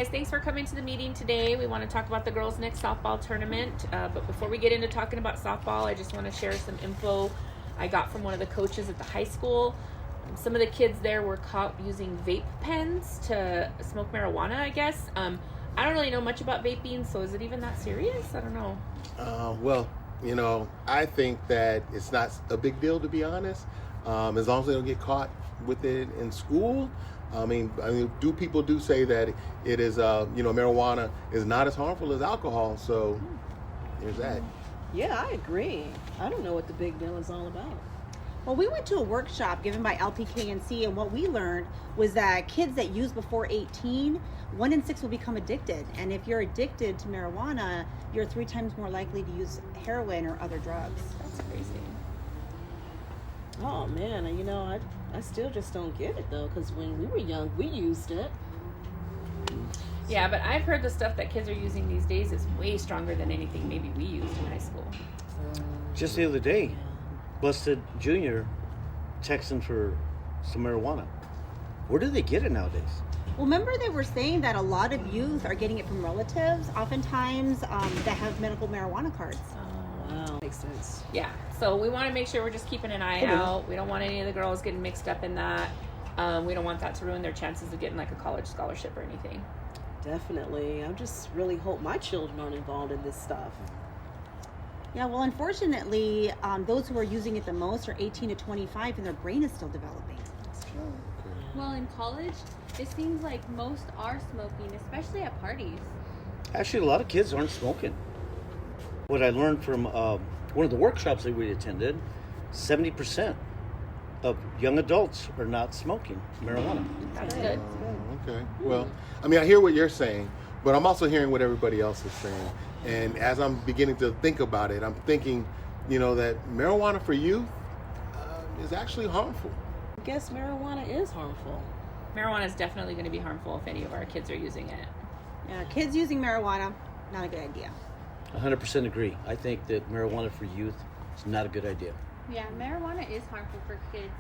Guys, thanks for coming to the meeting today. We want to talk about the girls' next softball tournament. But before we get into talking about softball, I just want to share some info I got from one of the coaches at the high school. Some of the kids there were caught using vape pens to smoke marijuana, I guess. I don't really know much about vaping, so is it even that serious? I don't know. Well, I think that it's not a big deal, to be honest. As long as they don't get caught with it in school. I mean, people do say that it is, marijuana is not as harmful as alcohol. So there's that. Yeah, I agree. I don't know what the big deal is all about. Well, we went to a workshop given by LPKNC, and what we learned was that kids that use before 18, 1 in 6 will become addicted. And if you're addicted to marijuana, you're 3 times more likely to use heroin or other drugs. That's crazy. Oh man, I still just don't get it though, because when we were young, we used it. Yeah, but I've heard the stuff that kids are using these days is way stronger than anything maybe we used in high school. Just the other day, busted Junior texting for some marijuana. Where do they get it nowadays? Well, remember they were saying that a lot of youth are getting it from relatives, oftentimes that have medical marijuana cards. Wow, makes sense. Yeah, so we want to make sure we're just keeping an eye out. We don't want any of the girls getting mixed up in that. We don't want that to ruin their chances of getting like a college scholarship or anything. Definitely. I just really hope my children aren't involved in this stuff. Yeah, well, unfortunately, those who are using it the most are 18 to 25, and their brain is still developing. That's true. Well, in college, it seems like most are smoking, especially at parties. Actually, a lot of kids aren't smoking. What I learned from one of the workshops that we attended, 70% of young adults are not smoking marijuana. That's good. Okay. Well, I hear what you're saying, but I'm also hearing what everybody else is saying. And as I'm beginning to think about it, I'm thinking, that marijuana for youth is actually harmful. I guess marijuana is harmful. Marijuana is definitely going to be harmful if any of our kids are using it. Yeah, kids using marijuana, not a good idea. 100% agree. I think that marijuana for youth is not a good idea. Yeah, marijuana is harmful for kids.